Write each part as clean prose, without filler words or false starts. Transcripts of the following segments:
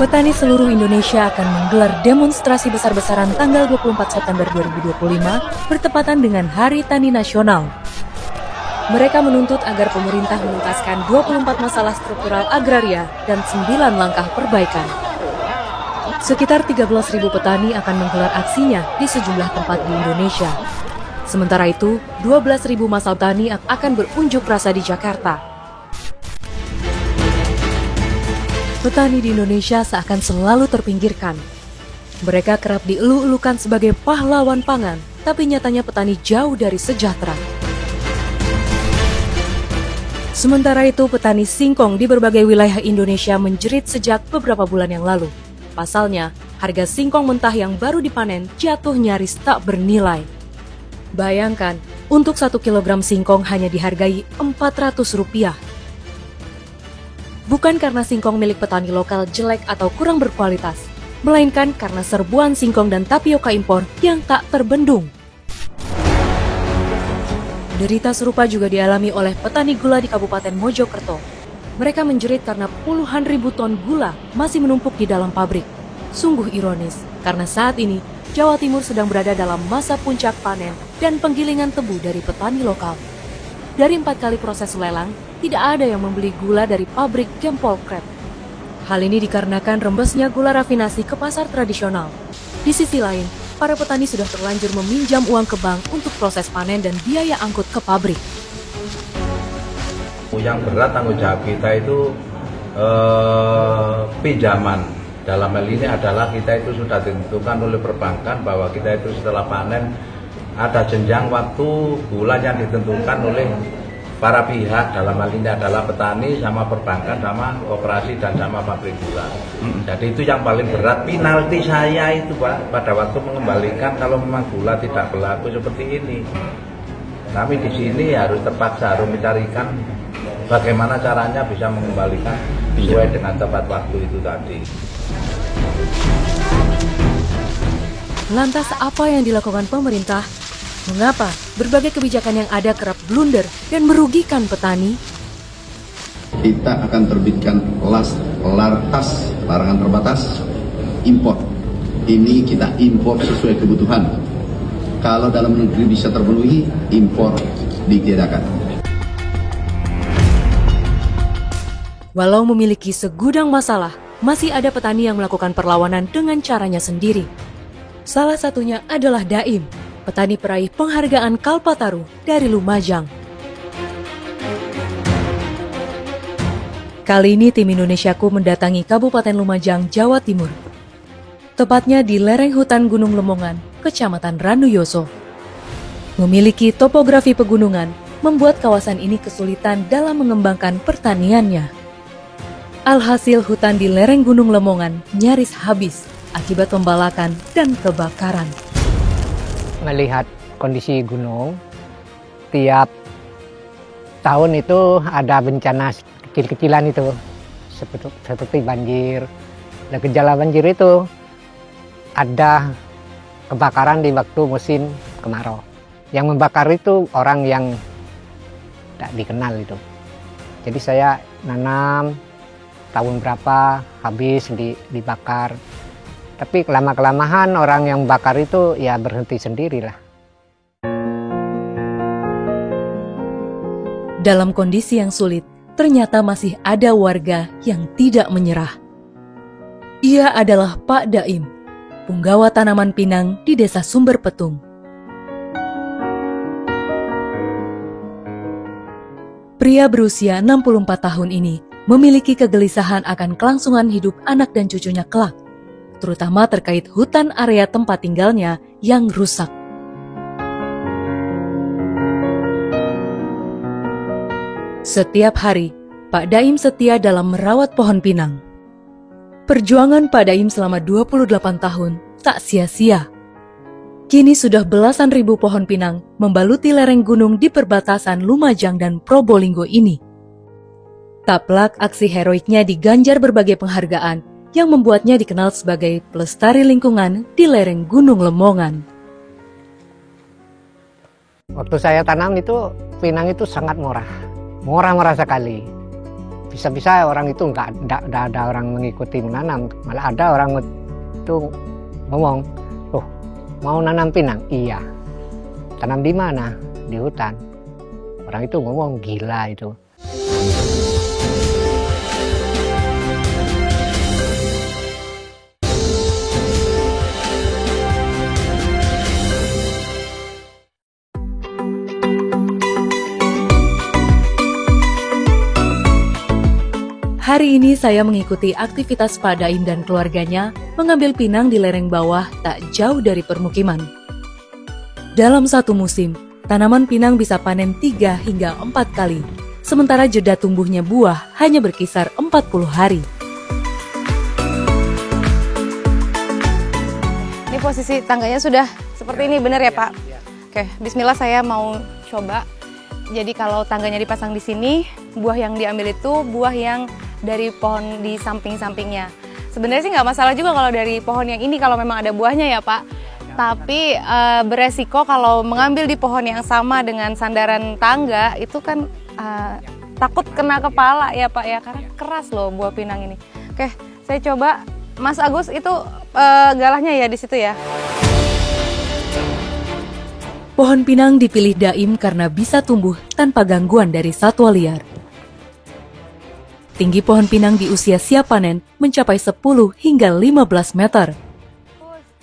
Petani seluruh Indonesia akan menggelar demonstrasi besar-besaran tanggal 24 September 2025 bertepatan dengan Hari Tani Nasional. Mereka menuntut agar pemerintah menuntaskan 24 masalah struktural agraria dan 9 langkah perbaikan. Sekitar 13.000 petani akan menggelar aksinya di sejumlah tempat di Indonesia. Sementara itu, 12.000 massa tani akan berunjuk rasa di Jakarta. Petani di Indonesia seakan selalu terpinggirkan. Mereka kerap dielu-elukan sebagai pahlawan pangan, tapi nyatanya petani jauh dari sejahtera. Sementara itu, petani singkong di berbagai wilayah Indonesia menjerit sejak beberapa bulan yang lalu. Pasalnya, harga singkong mentah yang baru dipanen jatuh nyaris tak bernilai. Bayangkan, untuk 1 kilogram singkong hanya dihargai Rp400. Bukan karena singkong milik petani lokal jelek atau kurang berkualitas, melainkan karena serbuan singkong dan tapioka impor yang tak terbendung. Derita serupa juga dialami oleh petani gula di Kabupaten Mojokerto. Mereka menjerit karena puluhan ribu ton gula masih menumpuk di dalam pabrik. Sungguh ironis, karena saat ini Jawa Timur sedang berada dalam masa puncak panen dan penggilingan tebu dari petani lokal. Dari 4 kali proses lelang, tidak ada yang membeli gula dari pabrik Gempol Crab. Hal ini dikarenakan rembesnya gula rafinasi ke pasar tradisional. Di sisi lain, para petani sudah terlanjur meminjam uang ke bank untuk proses panen dan biaya angkut ke pabrik. Yang berat tanggung jawab kita itu pinjaman. Dalam hal ini adalah kita itu sudah ditentukan oleh perbankan bahwa kita itu setelah panen ada jenjang waktu bulan yang ditentukan oleh para pihak, dalam hal ini adalah petani sama perbankan sama koperasi dan sama pabrik gula. Jadi itu yang paling berat. Penalti saya itu Pak pada waktu mengembalikan kalau memang gula tidak berlaku seperti ini. Kami di sini harus terpaksa harus mencarikan bagaimana caranya bisa mengembalikan sesuai dengan tepat waktu itu tadi. Lantas apa yang dilakukan pemerintah? Mengapa berbagai kebijakan yang ada kerap blunder dan merugikan petani? Kita akan terbitkan lartas larangan terbatas impor. Ini kita impor sesuai kebutuhan. Kalau dalam negeri bisa terpenuhi, impor ditiadakan. Walau memiliki segudang masalah, masih ada petani yang melakukan perlawanan dengan caranya sendiri. Salah satunya adalah Daim, petani peraih penghargaan Kalpataru dari Lumajang. Kali ini tim Indonesiaku mendatangi Kabupaten Lumajang, Jawa Timur. Tepatnya di lereng hutan Gunung Lemongan, Kecamatan Randuyoso. Memiliki topografi pegunungan, membuat kawasan ini kesulitan dalam mengembangkan pertaniannya. Alhasil hutan di lereng Gunung Lemongan nyaris habis akibat pembalakan dan kebakaran. Melihat kondisi gunung, tiap tahun itu ada bencana kecil-kecilan itu, seperti banjir. Dan gejala banjir itu ada kebakaran di waktu musim kemarau. Yang membakar itu orang yang tidak dikenal itu. Jadi saya nanam tahun berapa habis dibakar. Tapi kelama-kelamahan orang yang bakar itu ya berhenti sendirilah. Dalam kondisi yang sulit, ternyata masih ada warga yang tidak menyerah. Ia adalah Pak Daim, punggawa tanaman pinang di Desa Sumber Petung. Pria berusia 64 tahun ini memiliki kegelisahan akan kelangsungan hidup anak dan cucunya kelak, terutama terkait hutan area tempat tinggalnya yang rusak. Setiap hari, Pak Daim setia dalam merawat pohon pinang. Perjuangan Pak Daim selama 28 tahun tak sia-sia. Kini sudah belasan ribu pohon pinang membaluti lereng gunung di perbatasan Lumajang dan Probolinggo ini. Tak pelak aksi heroiknya diganjar berbagai penghargaan yang membuatnya dikenal sebagai pelestari lingkungan di lereng Gunung Lemongan. Waktu saya tanam itu, pinang itu sangat murah. Murah-murah sekali. Bisa-bisa orang itu nggak ada orang mengikuti menanam, malah ada orang itu ngomong, loh mau nanam pinang? Iya. Tanam di mana? Di hutan. Orang itu ngomong gila itu. Hari ini saya mengikuti aktivitas Pak Daim dan keluarganya mengambil pinang di lereng bawah tak jauh dari permukiman. Dalam satu musim, tanaman pinang bisa panen 3 hingga 4 kali, sementara jeda tumbuhnya buah hanya berkisar 40 hari. Ini posisi tangganya sudah seperti ini, benar ya Pak? Oke, bismillah saya mau coba. Jadi kalau tangganya dipasang di sini, buah yang diambil itu buah yang dari pohon di samping-sampingnya. Sebenarnya sih nggak masalah juga kalau dari pohon yang ini kalau memang ada buahnya ya Pak. Tapi beresiko kalau mengambil di pohon yang sama dengan sandaran tangga itu kan takut kena kepala ya Pak ya, karena keras loh buah pinang ini. Oke, saya coba. Mas Agus itu galahnya ya di situ ya. Pohon pinang dipilih Daim karena bisa tumbuh tanpa gangguan dari satwa liar. Tinggi pohon pinang di usia siap panen mencapai 10 hingga 15 meter.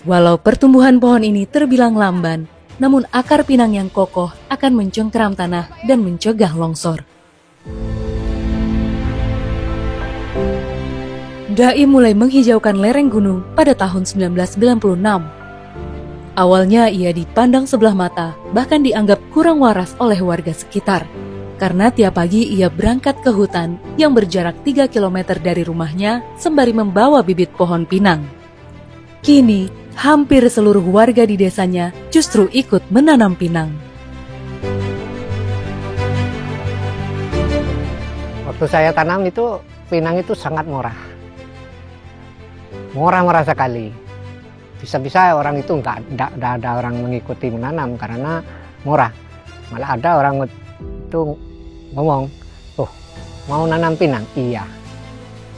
Walau pertumbuhan pohon ini terbilang lamban, namun akar pinang yang kokoh akan mencengkeram tanah dan mencegah longsor. Daim mulai menghijaukan lereng gunung pada tahun 1996. Awalnya ia dipandang sebelah mata, bahkan dianggap kurang waras oleh warga sekitar. Karena tiap pagi ia berangkat ke hutan yang berjarak 3 km dari rumahnya sembari membawa bibit pohon pinang. Kini, hampir seluruh warga di desanya justru ikut menanam pinang. Waktu saya tanam itu, pinang itu sangat murah. Murah sekali. Bisa-bisa orang itu nggak ada orang mengikuti menanam karena murah. Malah ada orang itu ngomong, oh mau nanam pinang? Iya.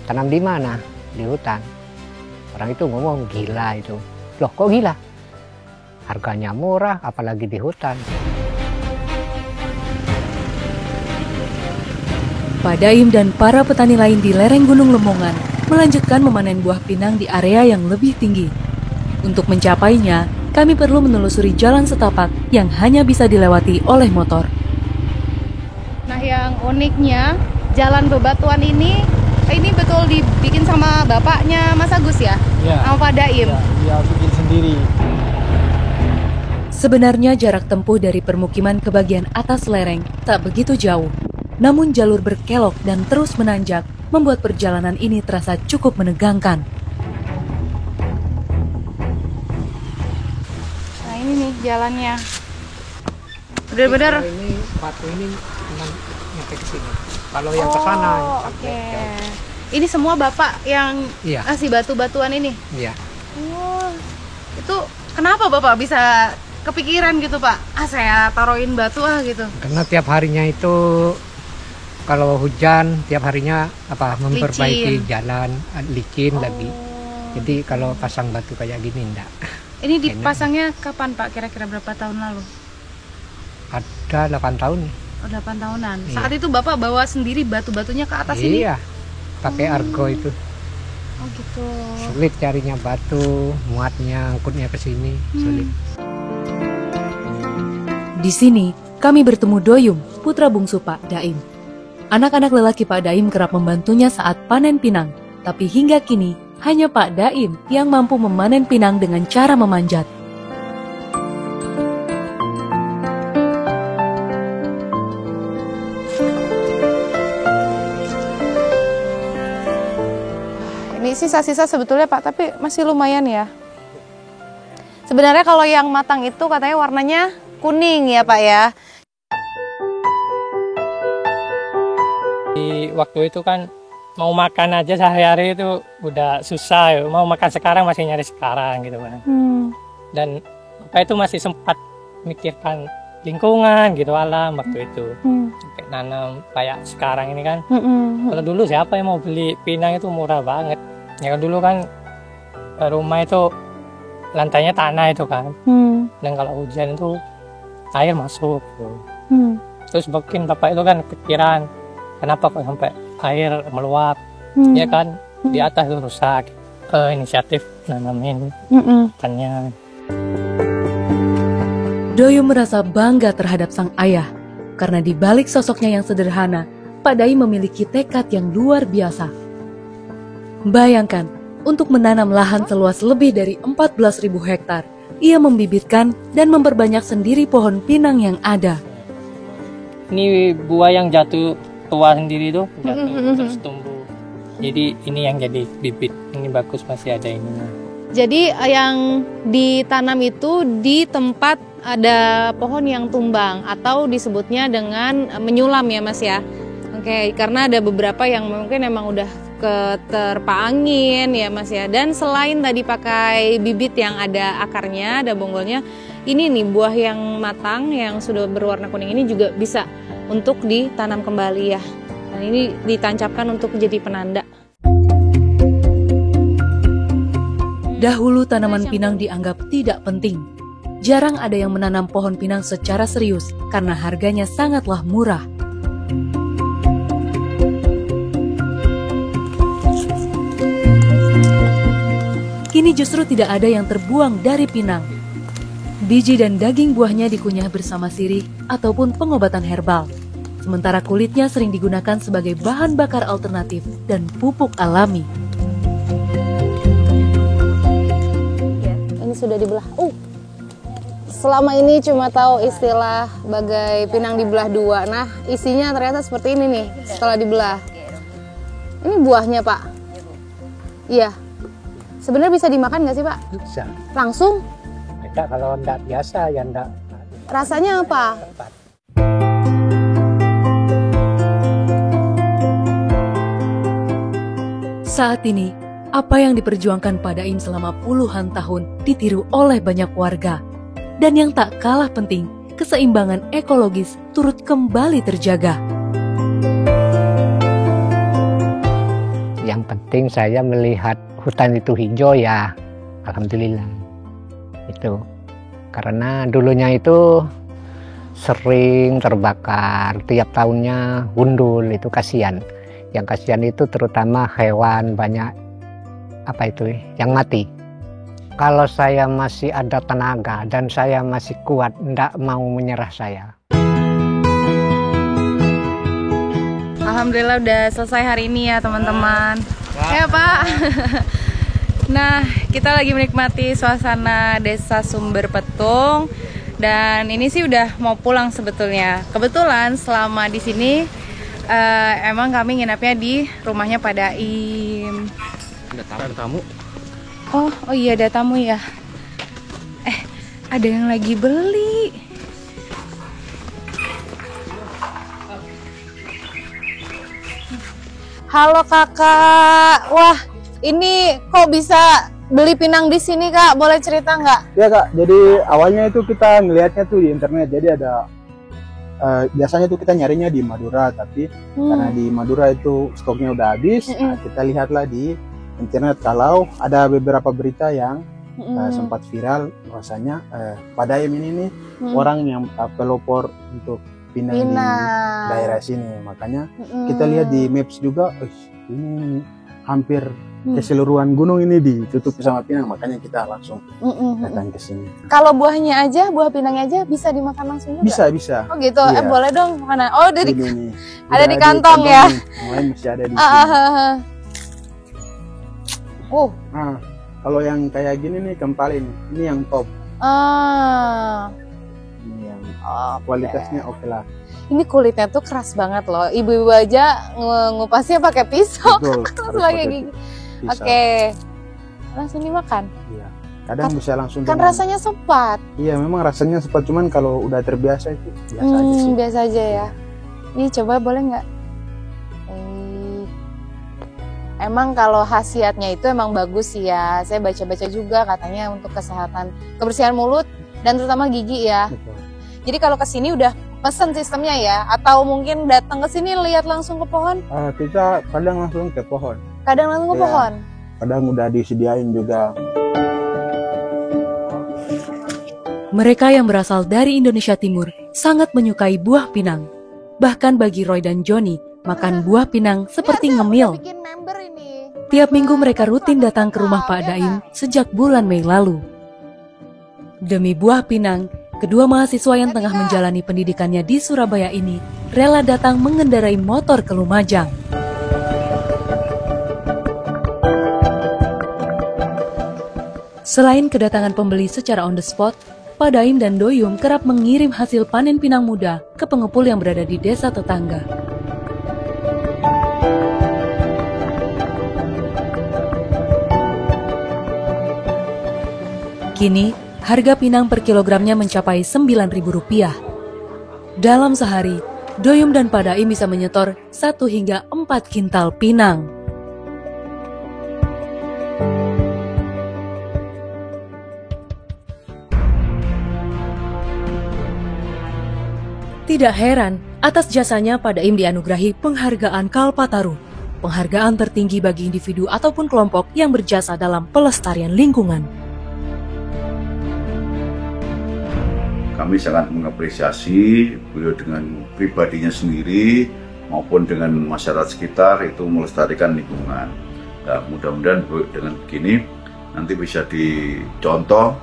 Tanam di mana? Di hutan. Orang itu ngomong gila itu. Loh kok gila? Harganya murah apalagi di hutan. Pak Daim dan para petani lain di lereng Gunung Lemongan melanjutkan memanen buah pinang di area yang lebih tinggi. Untuk mencapainya, kami perlu menelusuri jalan setapak yang hanya bisa dilewati oleh motor. Nah yang uniknya jalan bebatuan ini betul dibikin sama bapaknya Mas Agus ya? Ya. Sama Pak Daim? Ya, bikin sendiri. Sebenarnya jarak tempuh dari permukiman ke bagian atas lereng tak begitu jauh. Namun jalur berkelok dan terus menanjak membuat perjalanan ini terasa cukup menegangkan. Nah ini nih jalannya. Benar-benar. Ini batu ini nyampe ke sini. Kalau yang ke sana. Oke. Ini semua bapak yang Iya. kasih batu-batuan ini. Iya. Wah, itu kenapa bapak bisa kepikiran gitu Pak? Saya taruhin batu gitu. Karena tiap harinya itu kalau hujan tiap harinya memperbaiki Licin. jalan, licin lagi. Jadi kalau pasang batu kayak gini enggak. Ini dipasangnya kapan Pak? Kira-kira berapa tahun lalu? Ada 8 tahun nih. Oh, 8 tahunan. Iya. Saat itu Bapak bawa sendiri batu-batunya ke atas ini? Iya. Pakai argo itu. Oh gitu. Sulit carinya batu, muatnya, angkutnya ke sini, sulit. Di sini, kami bertemu Doyum, putra bungsu Pak Daim. Anak-anak lelaki Pak Daim kerap membantunya saat panen pinang, tapi hingga kini hanya Pak Daim yang mampu memanen pinang dengan cara memanjat. Ini sisa-sisa sebetulnya Pak, tapi masih lumayan ya. Sebenarnya kalau yang matang itu katanya warnanya kuning ya Pak ya. Di waktu itu kan mau makan aja sehari-hari itu udah susah ya. Mau makan sekarang masih nyari sekarang gitu kan. Dan apa itu masih sempat mikirkan lingkungan gitu, alam waktu itu. Kayak nanam kayak sekarang ini kan. Kalau dulu siapa yang mau beli pinang itu murah banget. Ya dulu kan rumah itu lantainya tanah itu kan. Dan kalau hujan itu air masuk. Terus mungkin bapak itu kan pikiran, kenapa kok sampai air meluap? Ya kan di atas itu rusak. Inisiatif nanamin ikannya. Doyo merasa bangga terhadap sang ayah, karena di balik sosoknya yang sederhana, Pak Dai memiliki tekad yang luar biasa. Bayangkan, untuk menanam lahan seluas lebih dari 14.000 hektar, ia membibitkan dan memperbanyak sendiri pohon pinang yang ada. Ini buah yang jatuh tua sendiri tuh, jatuh terus tumbuh. Jadi ini yang jadi bibit, ini bagus masih ada ininya. Jadi yang ditanam itu di tempat ada pohon yang tumbang atau disebutnya dengan menyulam ya Mas ya. Oke, karena ada beberapa yang mungkin emang udah keterpa angin ya Mas ya. Dan selain tadi pakai bibit yang ada akarnya, ada bonggolnya, ini nih buah yang matang yang sudah berwarna kuning ini juga bisa untuk ditanam kembali ya. Dan ini ditancapkan untuk jadi penanda. Dahulu tanaman pinang dianggap tidak penting. Jarang ada yang menanam pohon pinang secara serius karena harganya sangatlah murah. Kini justru tidak ada yang terbuang dari pinang. Biji dan daging buahnya dikunyah bersama sirih ataupun pengobatan herbal. Sementara kulitnya sering digunakan sebagai bahan bakar alternatif dan pupuk alami. Ini sudah dibelah. Selama ini cuma tahu istilah bagai pinang dibelah dua. Nah, isinya ternyata seperti ini nih setelah dibelah. Ini buahnya, Pak. Iya. Sebenarnya bisa dimakan nggak sih, Pak? Bisa. Langsung? Tidak, kalau tidak biasa ya tidak. Rasanya apa? Saat ini, apa yang diperjuangkan Pak Daim selama puluhan tahun ditiru oleh banyak warga. Dan yang tak kalah penting, keseimbangan ekologis turut kembali terjaga. Yang penting saya melihat hutan itu hijau ya, alhamdulillah. Itu karena dulunya itu sering terbakar, tiap tahunnya gundul, itu kasihan. Yang kasihan itu terutama hewan, banyak yang mati. Kalau saya masih ada tenaga dan saya masih kuat, ndak mau menyerah saya. Alhamdulillah udah selesai hari ini ya teman-teman. Ya Pak. Nah, kita lagi menikmati suasana Desa Sumber Petung dan ini sih udah mau pulang sebetulnya. Kebetulan selama di sini emang kami nginapnya di rumahnya Pak Daim. Ada tamu. Oh iya ada tamu ya. Ada yang lagi beli. Halo kakak. Wah, ini kok bisa beli pinang di sini kak? Boleh cerita nggak? Ya kak, jadi awalnya itu kita ngelihatnya tuh di internet. Jadi ada biasanya tuh kita nyarinya di Madura, tapi karena di Madura itu stoknya udah habis, kita lihatlah di internet kalau ada beberapa berita yang sempat viral, bahwasanya Pak Daim ini nih orang yang pelopor untuk pinang di daerah sini. Makanya kita lihat di Maps juga, ini hampir keseluruhan gunung ini ditutup sama pinang, makanya kita langsung datang ke sini. Kalau buahnya aja, buah pinangnya aja bisa dimakan langsung juga? Bisa. Oh gitu, iya. Boleh dong, mana? Oh dari ini. ada di kantong ya? Yang lain masih ada di sini. Nah, kalau yang kayak gini nih kempalin, ini yang top. Ini yang kualitasnya oke lah. Ini kulitnya tuh keras banget loh. Ibu-ibu aja ngupasnya pakai pisau. Betul. Langsung pakai gigi. Oke. Langsung dimakan. Iya. Kadang bisa langsung. Kan rasanya sepat. Iya, memang rasanya sepat, cuman kalau udah terbiasa itu biasa aja sih. Biasa aja ya. Ini coba boleh nggak? Emang kalau khasiatnya itu emang bagus sih ya. Saya baca-baca juga katanya untuk kesehatan, kebersihan mulut dan terutama gigi ya. Betul. Jadi kalau ke sini udah pesen sistemnya ya, atau mungkin datang ke sini lihat langsung ke pohon? Kita kadang langsung ke pohon. Kadang langsung ke Iya. pohon. Kadang udah disediain juga. Mereka yang berasal dari Indonesia Timur sangat menyukai buah pinang. Bahkan bagi Roy dan Johnny, makan buah pinang seperti ngemil. Bikin member ini. Tiap minggu mereka rutin datang ke rumah Pak Daim sejak bulan Mei lalu. Demi buah pinang, kedua mahasiswa yang tengah menjalani pendidikannya di Surabaya ini rela datang mengendarai motor ke Lumajang. Selain kedatangan pembeli secara on the spot, Pak Daim dan Doyum kerap mengirim hasil panen pinang muda ke pengepul yang berada di desa tetangga. Kini, harga pinang per kilogramnya mencapai Rp9.000. Dalam sehari, Doyum dan Pak Daim bisa menyetor 1 hingga 4 kintal pinang. Tidak heran, atas jasanya Pak Daim dianugerahi penghargaan Kalpataru, penghargaan tertinggi bagi individu ataupun kelompok yang berjasa dalam pelestarian lingkungan. Kami sangat mengapresiasi beliau dengan pribadinya sendiri maupun dengan masyarakat sekitar itu melestarikan lingkungan. Nah, mudah-mudahan dengan begini nanti bisa dicontoh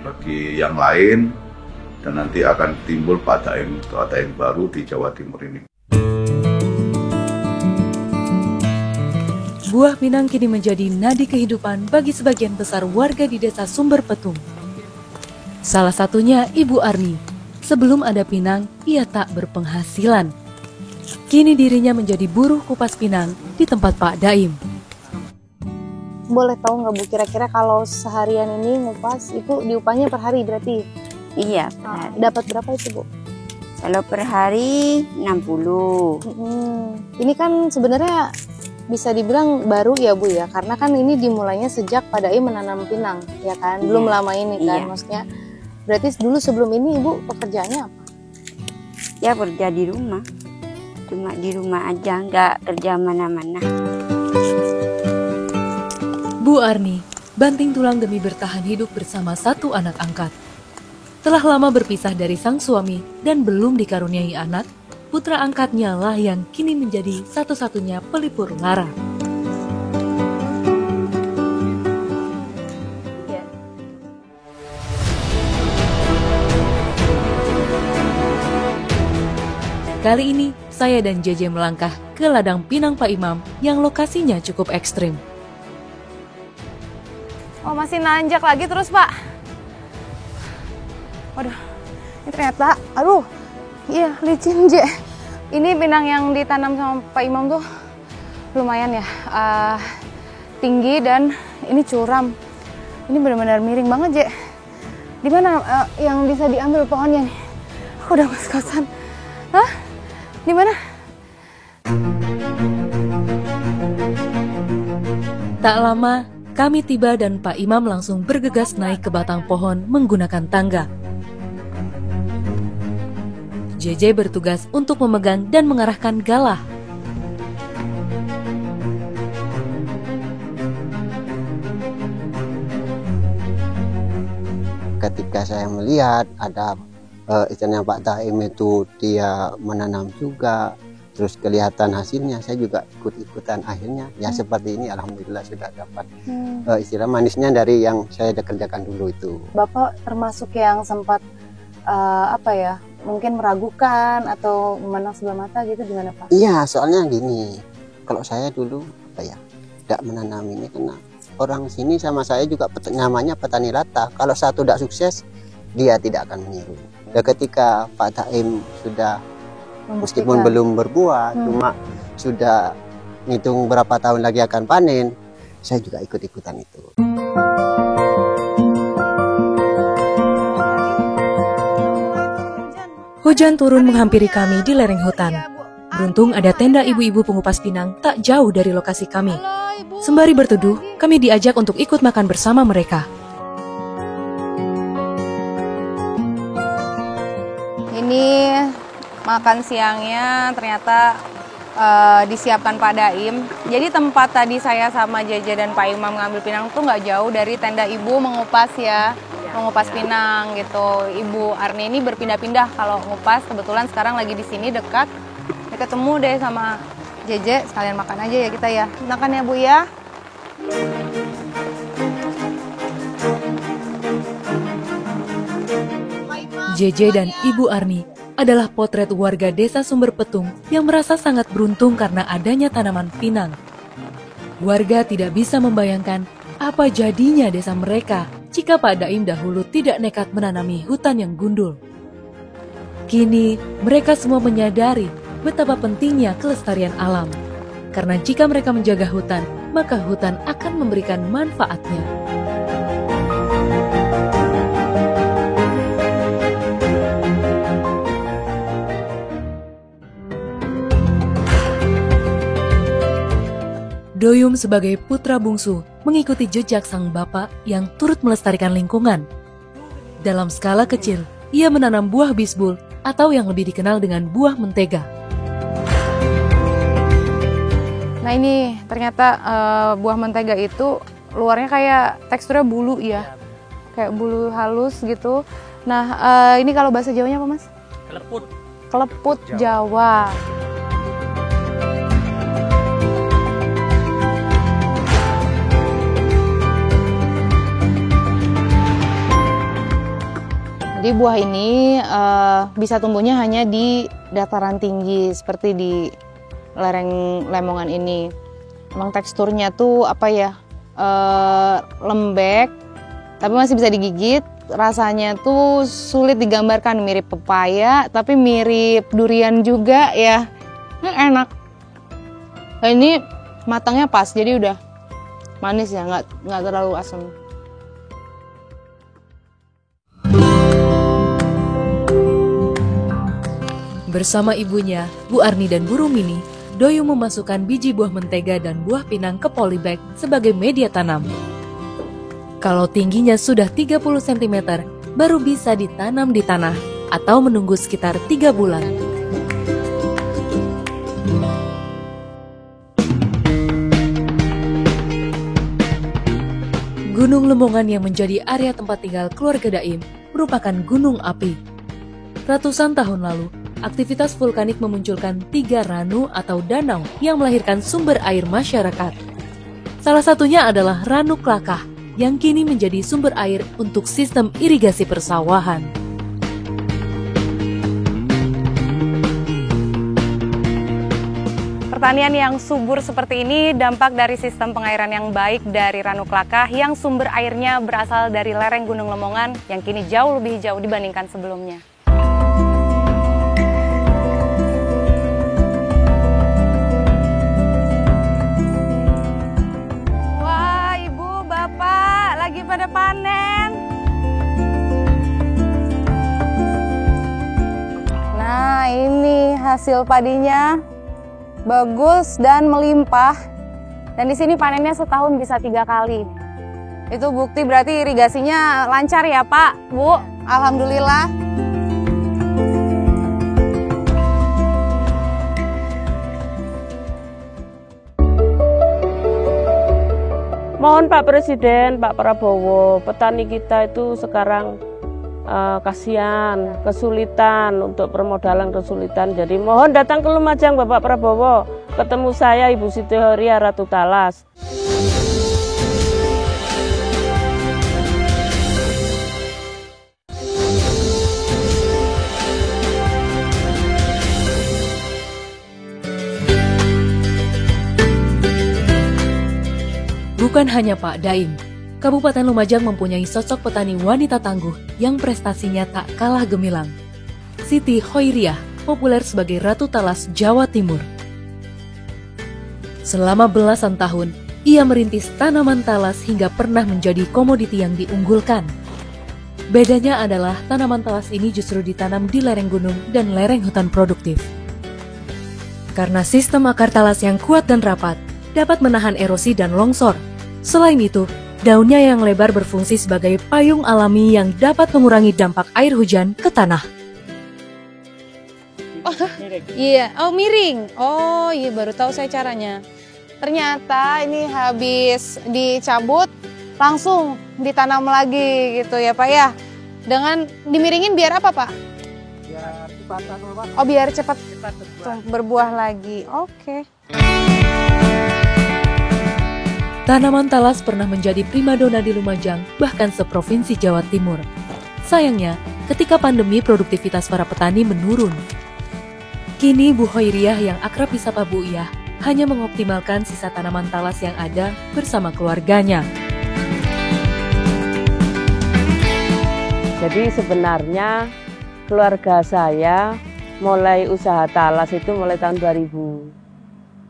bagi yang lain dan nanti akan timbul Pak Daim baru di Jawa Timur ini. Buah pinang kini menjadi nadi kehidupan bagi sebagian besar warga di desa Sumber Petung. Salah satunya Ibu Arni. Sebelum ada pinang, ia tak berpenghasilan. Kini dirinya menjadi buruh kupas pinang di tempat Pak Daim. Boleh tahu nggak Bu, kira-kira kalau seharian ini ngupas itu diupahnya per hari berarti? Iya, per hari. Dapat berapa itu Bu? Kalau per hari 60. Ini kan sebenarnya bisa dibilang baru ya Bu ya, karena kan ini dimulainya sejak Pak Daim menanam pinang, ya kan? Belum Iya. lama ini kan, Iya. maksudnya. Berarti dulu sebelum ini Ibu pekerjaannya apa? Ya kerja di rumah. Cuma di rumah aja, nggak kerja mana-mana. Bu Arni banting tulang demi bertahan hidup bersama satu anak angkat. Telah lama berpisah dari sang suami dan belum dikaruniai anak, putra angkatnya lah yang kini menjadi satu-satunya pelipur lara. Kali ini, saya dan JJ melangkah ke ladang pinang Pak Imam yang lokasinya cukup ekstrim. Oh masih nanjak lagi terus Pak? Waduh, ini ternyata, aduh, iya licin J. Ini pinang yang ditanam sama Pak Imam tuh lumayan ya, tinggi dan ini curam. Ini benar-benar miring banget J. Di mana yang bisa diambil pohonnya nih? Aku udah ngos-ngosan. Hah? Di mana? Tak lama, kami tiba dan Pak Imam langsung bergegas naik ke batang pohon menggunakan tangga. JJ bertugas untuk memegang dan mengarahkan galah. Ketika saya melihat ada istilahnya Pak Daim itu dia menanam juga, terus kelihatan hasilnya, saya juga ikut-ikutan akhirnya ya seperti ini. Alhamdulillah sudah dapat istilah manisnya dari yang saya kerjakan dulu itu. Bapak termasuk yang sempat apa ya, mungkin meragukan atau memandang sebelah mata gitu, gimana Pak? Iya, soalnya gini, kalau saya dulu apa ya, tidak menanam ini karena orang sini sama saya juga namanya petani latah. Kalau satu tidak sukses, dia tidak akan meniru. Dan ketika Pak Daim sudah meskipun belum berbuah, cuma sudah ngitung berapa tahun lagi akan panen, saya juga ikut-ikutan itu. Hujan turun menghampiri kami di lereng hutan. Beruntung ada tenda ibu-ibu pengupas pinang tak jauh dari lokasi kami. Sembari berteduh, kami diajak untuk ikut makan bersama mereka. Ini makan siangnya ternyata disiapkan Pak Daim. Jadi tempat tadi saya sama Jeje dan Pak Imam ngambil pinang tuh nggak jauh dari tenda ibu mengupas ya, mengupas pinang gitu. Ibu Arni ini berpindah-pindah kalau ngupas, kebetulan sekarang lagi di sini dekat. Ya, ketemu deh sama Jeje, sekalian makan aja ya kita ya. Makan ya Bu ya. Jeje dan Ibu Arni adalah potret warga desa Sumber Petung yang merasa sangat beruntung karena adanya tanaman pinang. Warga tidak bisa membayangkan apa jadinya desa mereka jika Pak Daim dahulu tidak nekat menanami hutan yang gundul. Kini mereka semua menyadari betapa pentingnya kelestarian alam. Karena jika mereka menjaga hutan, maka hutan akan memberikan manfaatnya. Doyum sebagai putra bungsu mengikuti jejak sang bapak yang turut melestarikan lingkungan. Dalam skala kecil, ia menanam buah bisbul atau yang lebih dikenal dengan buah mentega. Nah ini ternyata buah mentega itu luarnya kayak teksturnya bulu ya, kayak bulu halus gitu. Nah ini kalau bahasa Jawanya apa Mas? Keleput. Keleput Jawa. Jadi buah ini bisa tumbuhnya hanya di dataran tinggi seperti di lereng Lemongan ini. Emang teksturnya tuh apa ya, lembek, tapi masih bisa digigit. Rasanya tuh sulit digambarkan, mirip pepaya, tapi mirip durian juga ya. Enak. Nah, ini matangnya pas, jadi udah manis ya, nggak terlalu asam. Bersama ibunya, Bu Arni dan Bu Rumini, Doyum memasukkan biji buah mentega dan buah pinang ke polybag sebagai media tanam. Kalau tingginya sudah 30 cm, baru bisa ditanam di tanah atau menunggu sekitar 3 bulan. Gunung Lemongan yang menjadi area tempat tinggal keluarga Daim merupakan gunung api. Ratusan tahun lalu, aktivitas vulkanik memunculkan 3 ranu atau danau yang melahirkan sumber air masyarakat. Salah satunya adalah Ranu Klakah yang kini menjadi sumber air untuk sistem irigasi persawahan. Pertanian yang subur seperti ini dampak dari sistem pengairan yang baik dari Ranu Klakah yang sumber airnya berasal dari lereng Gunung Lemongan yang kini jauh lebih hijau dibandingkan sebelumnya. Lagi pada panen. Nah, ini hasil padinya bagus dan melimpah. Dan di sini panennya setahun bisa 3 kali. Itu bukti berarti irigasinya lancar ya, Pak, Bu. Alhamdulillah. Mohon Pak Presiden, Pak Prabowo, petani kita itu sekarang kasihan, kesulitan untuk permodalan kesulitan. Jadi mohon datang ke Lumajang Bapak Prabowo, ketemu saya Ibu Siti Horia Ratu Talas. Bukan hanya Pak Daim, Kabupaten Lumajang mempunyai sosok petani wanita tangguh yang prestasinya tak kalah gemilang. Siti Hoiriah populer sebagai Ratu Talas Jawa Timur. Selama belasan tahun, ia merintis tanaman talas hingga pernah menjadi komoditi yang diunggulkan. Bedanya adalah tanaman talas ini justru ditanam di lereng gunung dan lereng hutan produktif. Karena sistem akar talas yang kuat dan rapat, dapat menahan erosi dan longsor. Selain itu, daunnya yang lebar berfungsi sebagai payung alami yang dapat mengurangi dampak air hujan ke tanah. Iya, oh miring. Oh iya, baru tahu saya caranya. Ternyata ini habis dicabut langsung ditanam lagi gitu ya Pak ya. Dengan dimiringin biar apa Pak? Biar cepat Oh biar cepat berbuah lagi. Oke. Tanaman talas pernah menjadi primadona di Lumajang, bahkan seprovinsi Jawa Timur. Sayangnya, ketika pandemi produktivitas para petani menurun. Kini Bu Hoiriah yang akrab disapa Bu Iyah hanya mengoptimalkan sisa tanaman talas yang ada bersama keluarganya. Jadi sebenarnya keluarga saya mulai usaha talas itu mulai tahun 2000.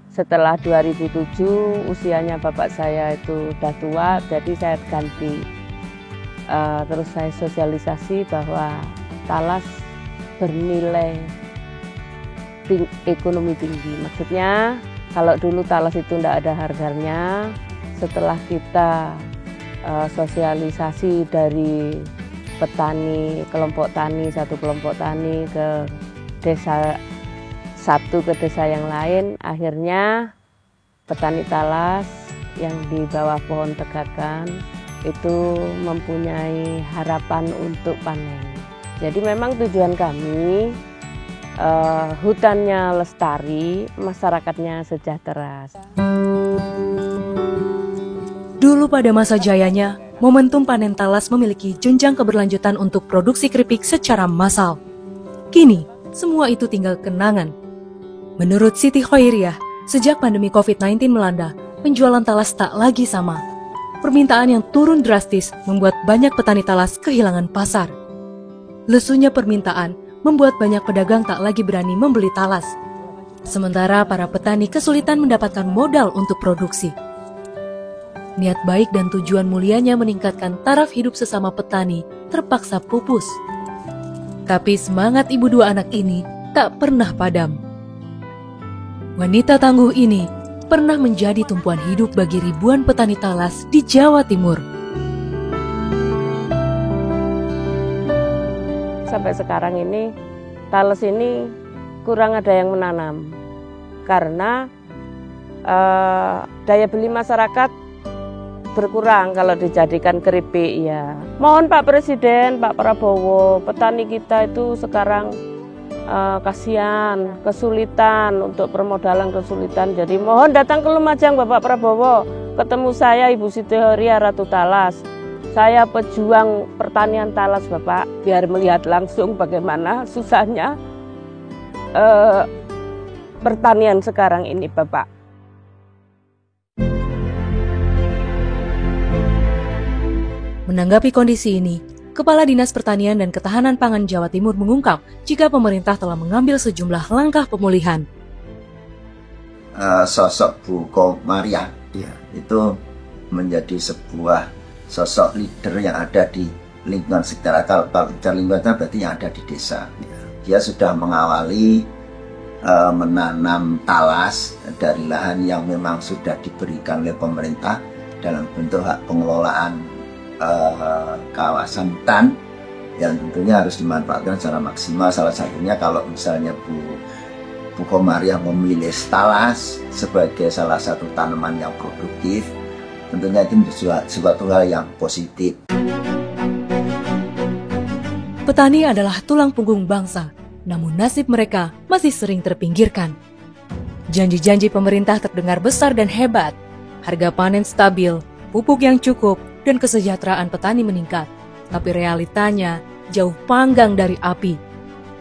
Setelah 2007 usianya bapak saya itu udah tua, jadi saya ganti. Terus saya sosialisasi bahwa talas bernilai ekonomi tinggi. Maksudnya kalau dulu talas itu tidak ada harganya, setelah kita sosialisasi dari petani, kelompok tani, satu kelompok tani ke desa satu ke desa yang lain, akhirnya petani talas yang di bawah pohon tegakan itu mempunyai harapan untuk panen. Jadi memang tujuan kami hutannya lestari, masyarakatnya sejahtera. Dulu pada masa jayanya, momentum panen talas memiliki jenjang keberlanjutan untuk produksi keripik secara massal. Kini, semua itu tinggal kenangan. Menurut Siti Hoiriah, sejak pandemi COVID-19 melanda, penjualan talas tak lagi sama. Permintaan yang turun drastis membuat banyak petani talas kehilangan pasar. Lesunya permintaan membuat banyak pedagang tak lagi berani membeli talas. Sementara para petani kesulitan mendapatkan modal untuk produksi. Niat baik dan tujuan mulianya meningkatkan taraf hidup sesama petani terpaksa pupus. Tapi semangat ibu dua anak ini tak pernah padam. Wanita tangguh ini pernah menjadi tumpuan hidup bagi ribuan petani talas di Jawa Timur. Sampai sekarang ini talas ini kurang ada yang menanam karena daya beli masyarakat berkurang kalau dijadikan keripik ya. Mohon Pak Presiden, Pak Prabowo, petani kita itu sekarang kasihan, kesulitan untuk permodalan kesulitan. Jadi mohon datang ke Lumajang Bapak Prabowo, ketemu saya Ibu Siti Hoiriah Ratu Talas. Saya pejuang pertanian talas Bapak, biar melihat langsung bagaimana susahnya pertanian sekarang ini Bapak. Menanggapi kondisi ini, Kepala Dinas Pertanian dan Ketahanan Pangan Jawa Timur mengungkap jika pemerintah telah mengambil sejumlah langkah pemulihan. Sosok Bu Komariah itu menjadi sebuah sosok leader yang ada di lingkungan sekitar. Kalau lingkungan berarti yang ada di desa. Dia sudah mengawali menanam talas dari lahan yang memang sudah diberikan oleh pemerintah dalam bentuk hak pengelolaan kawasan hutan yang tentunya harus dimanfaatkan secara maksimal. Salah satunya kalau misalnya Bu Komariah memilih talas sebagai salah satu tanaman yang produktif, tentunya itu menjadi suatu hal yang positif. Petani adalah tulang punggung bangsa, namun nasib mereka masih sering terpinggirkan. Janji-janji pemerintah terdengar besar dan hebat, harga panen stabil, pupuk yang cukup, dan kesejahteraan petani meningkat. Tapi realitanya jauh panggang dari api.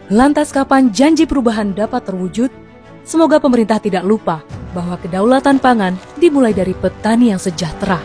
Lantas kapan janji perubahan dapat terwujud? Semoga pemerintah tidak lupa bahwa kedaulatan pangan dimulai dari petani yang sejahtera.